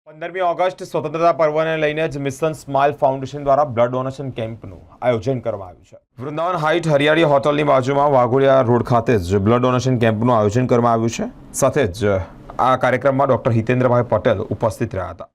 15મી August સ્વતંત્રતા પર્વને લઈને જ મિશન સ્માઇલ ફાઉન્ડેશન દ્વારા બ્લડ ડોનેશન કેમ્પનું આયોજન કરવામાં આવ્યું છે। વૃંદાવન હાઇટ હરિયાળી હોટલની બાજુમાં વાઘોડિયા રોડ ખાતે જ બ્લડ ડોનેશન કેમ્પનું આયોજન કરવામાં આવ્યું છે। સાથે જ આ કાર્યક્રમમાં ડોક્ટર હિતેન્દ્રભાઈ પટેલ ઉપસ્થિત રહ્યા હતા।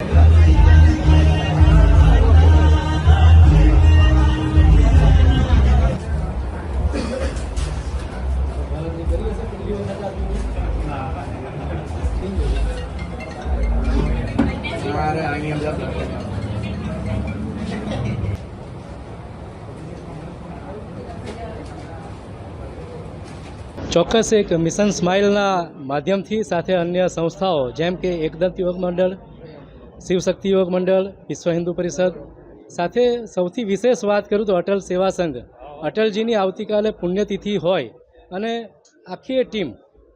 ચોક્કસ એક મિશન સ્માઇલના માધ્યમથી સાથે અન્ય સંસ્થાઓ જેમ કે એકદંત યુવક મંડળ, શિવશક્તિ યુવક મંડળ, વિશ્વ હિન્દુ પરિષદ સાથે સૌથી વિશેષ વાત કરું તો અટલ સેવા સંઘ, અટલજીની આવતીકાલે પુણ્યતિથિ હોય અને આખી ટીમ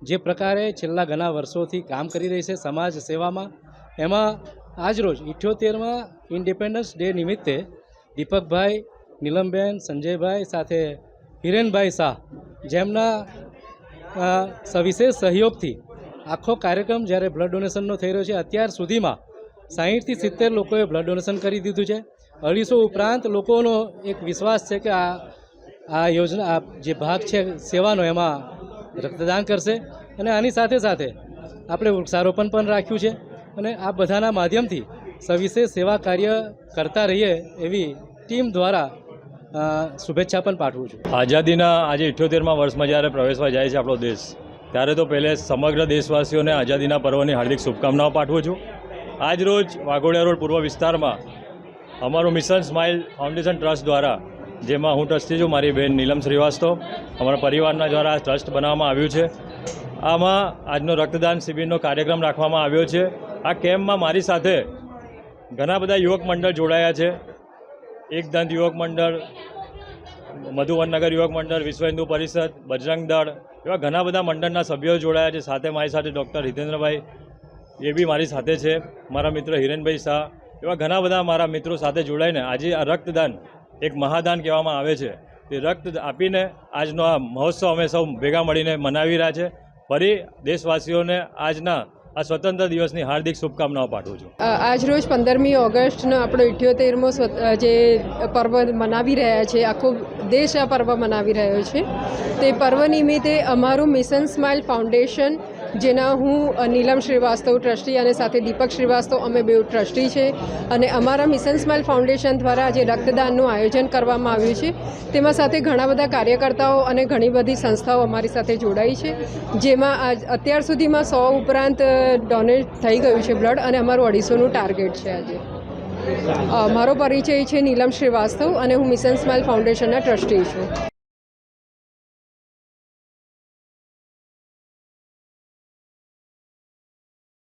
જે પ્રકારે છેલ્લા ઘણા વર્ષોથી કામ કરી રહી છે સમાજ સેવામાં, એમાં આજરોજ 78મા ઇન્ડિપેન્ડન્સ ડે નિમિત્તે દીપકભાઈ, નીલમબેન, સંજયભાઈ સાથે હિરેનભાઈ શાહ જેમના સવિશેષ સહયોગથી આખો કાર્યક્રમ જ્યારે બ્લડ ડોનેશનનો થઈ રહ્યો છે, અત્યાર સુધીમાં 60થી 70 લોકોએ બ્લડ ડોનેશન કરી દીધું છે। 250 ઉપરાંત લોકોનો એક વિશ્વાસ છે કે આ યોજના આ જે ભાગ છે સેવાનો એમાં રક્તદાન કરશે અને આની સાથે સાથે આપણે વૃક્ષારોપણ પણ રાખ્યું છે અને આ બધાના માધ્યમથી સવિશેષ સેવા કાર્ય કરતા રહીએ એવી ટીમ દ્વારા શુભેચ્છા પણ પાઠવું છું। આઝાદીના આજે 78મા વર્ષમાં જ્યારે પ્રવેશવા જાય છે આપણો દેશ, ત્યારે તો પહેલે સમગ્ર દેશવાસીઓને આઝાદીના પર્વની હાર્દિક શુભકામનાઓ પાઠવું છું। આજ રોજ વાઘોડિયા રોડ પૂર્વ વિસ્તારમાં અમારું મિશન સ્માઇલ ફાઉન્ડેશન ટ્રસ્ટ દ્વારા, જેમાં હું ટ્રસ્ટી છું, મારી બહેન નીલમ શ્રીવાસ્તવ, અમારા પરિવારના દ્વારા આ ટ્રસ્ટ બનાવવામાં આવ્યું છે। આમાં આજનો રક્તદાન શિબિરનો કાર્યક્રમ રાખવામાં આવ્યો છે। આ કેમ્પમાં મારી સાથે ઘણા બધા યુવક મંડળ જોડાયા છે। એકદંત યુવક મંડળ, મધુવનનગર યુવક મંડળ, વિશ્વ હિન્દુ પરિષદ, બજરંગ દળ એવા ઘણા બધા મંડળના સભ્યો જોડાયા છે। સાથે મારી સાથે ડૉક્ટર હિતેન્દ્રભાઈ એ બી મારી સાથે છે, મારા મિત્ર હિરેનભાઈ શાહ, એવા ઘણા બધા મારા મિત્રો સાથે જોડાઈને આજે આ રક્તદાન એક મહાદાન કહેવામાં આવે છે, તે રક્ત આપીને આજનો આ મહોત્સવ અમે સૌ ભેગા મળીને મનાવી રહ્યા છે। ફરી દેશવાસીઓને આજના આ સ્વતંત્ર દિવસની હાર્દિક શુભકામનાઓ પાઠવું છું। આજરોજ 15મી ઓગસ્ટનો આપણો 78મો જે પર્વ મનાવી રહ્યા છે, આખો દેશ આ પર્વ મનાવી રહ્યો છે। તે પર્વ નિમિત્તે અમારું મિશન સ્માઇલ ફાઉન્ડેશન, જેના હું નીલમ શ્રીવાસ્તવ ટ્રસ્ટી અને સાથે દીપક શ્રીવાસ્તવ, અમે બે ટ્રસ્ટી છે અને અમારા મિશન સ્માઇલ ફાઉન્ડેશન દ્વારા આજે રક્તદાનનું આયોજન કરવામાં આવ્યું છે। તેમાં સાથે ઘણા બધા કાર્યકર્તાઓ અને ઘણી બધી સંસ્થાઓ અમારી સાથે જોડાઈ છે, જેમાં અત્યાર સુધીમાં 100 ઉપરાંત ડોનેટ થઈ ગયું છે બ્લડ અને અમારું 250નું ટાર્ગેટ છે આજે। મારો પરિચય છે નીલમ શ્રીવાસ્તવ અને હું મિશન સ્માઇલ ફાઉન્ડેશનના ટ્રસ્ટી છું।